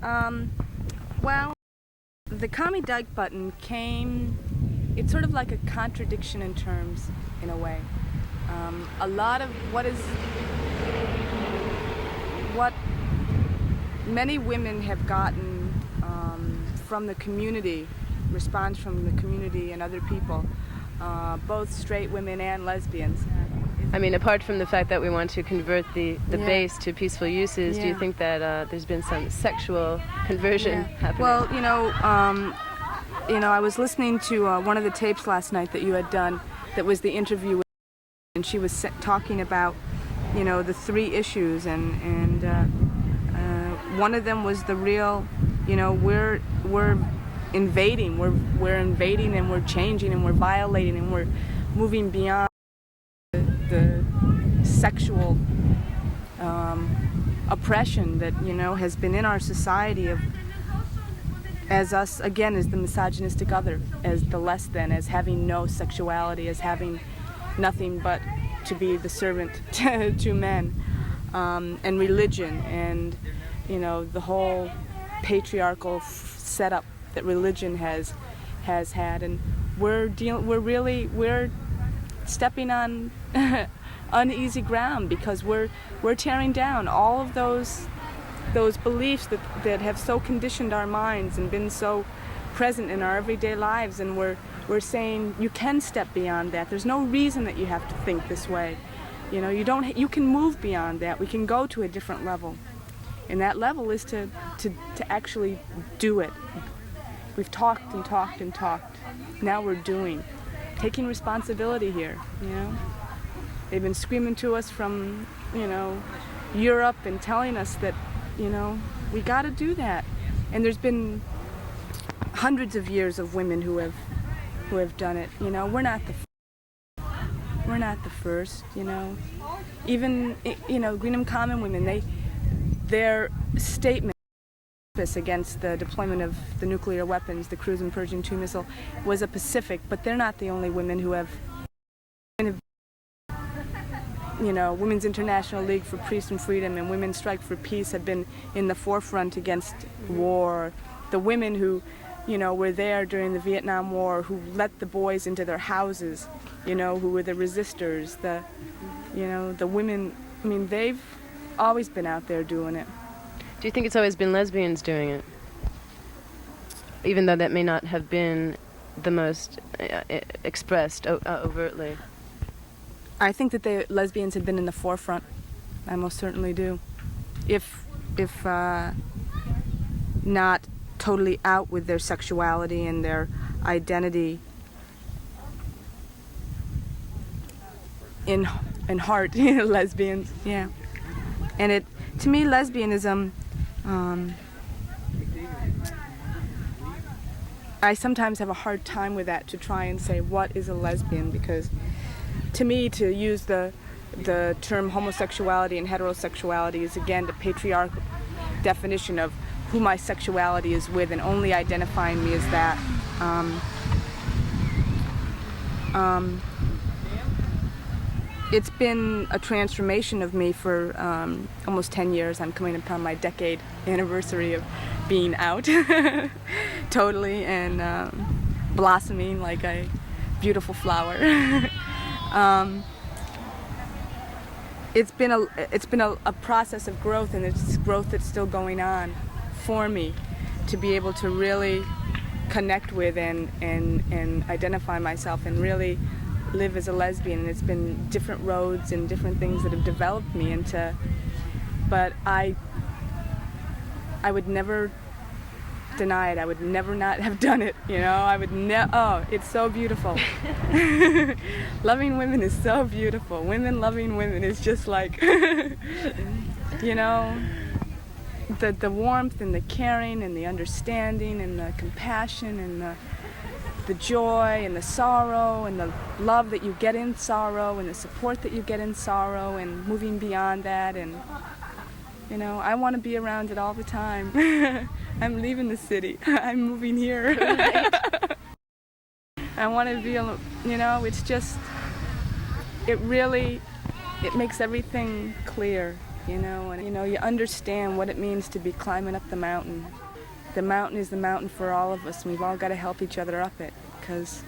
Um, well, the Call Me Dyke button came, it's sort of like a contradiction in terms, in a way. A lot of what many women have gotten from the community, response from the community and other people, both straight women and lesbians. I mean, apart from the fact that we want to convert the base to peaceful uses, do you Yeah. think that there's been some sexual conversion happening? Well, I was listening to one of the tapes last night that you had done that was the interview with, and she was talking about, the three issues, and one of them was the real, we're invading, we're invading and we're changing and we're violating and we're moving beyond the sexual oppression that has been in our society as us, again, as the misogynistic other, as the less than, as having no sexuality, as having nothing but to be the servant to men, and religion, and the whole patriarchal setup that religion has had, and we're stepping on uneasy ground because we're tearing down all of those beliefs that have so conditioned our minds and been so present in our everyday lives, and we're saying you can step beyond that. There's no reason that you have to think this way. You can move beyond that. We can go to a different level, and that level is to actually do it. We've talked and talked and talked. Now we're doing, taking responsibility here. They've been screaming to us from Europe and telling us that we got to do that. And there's been hundreds of years of women who have done it. We're not the first. Even Greenham Common women, their statement against the deployment of the nuclear weapons, the Cruise and Pershing II missile, was a Pacific, but they're not the only women who have. Women's International League for Peace and Freedom and Women's Strike for Peace have been in the forefront against war. The women who, were there during the Vietnam War, who let the boys into their houses, who were the resistors, the women, they've always been out there doing it. Do you think it's always been lesbians doing it? Even though that may not have been the most expressed overtly. I think that the lesbians have been in the forefront. I most certainly do. If not totally out with their sexuality and their identity, in heart, lesbians, yeah. And to me, lesbianism, I sometimes have a hard time with that, to try and say what is a lesbian, because to me, to use the term homosexuality and heterosexuality is, again, the patriarchal definition of who my sexuality is with, and only identifying me as that. It's been a transformation of me for almost 10 years. I'm coming upon my decade anniversary of being out totally, and blossoming like a beautiful flower. It's been a process of growth, and it's growth that's still going on for me, to be able to really connect with and identify myself and really live as a lesbian. And it's been different roads and different things that have developed me into, but I would never deny it. I would never not have done it, I would it's so beautiful. Loving women is so beautiful. Women loving women is just like, the warmth and the caring and the understanding and the compassion and the joy and the sorrow and the love that you get in sorrow and the support that you get in sorrow and moving beyond that. And I want to be around it all the time. I'm leaving the city. I'm moving here. I want to be, it's just, it makes everything clear. you know, and you understand what it means to be climbing up the mountain. The mountain is the mountain for all of us, and we've all got to help each other up it, because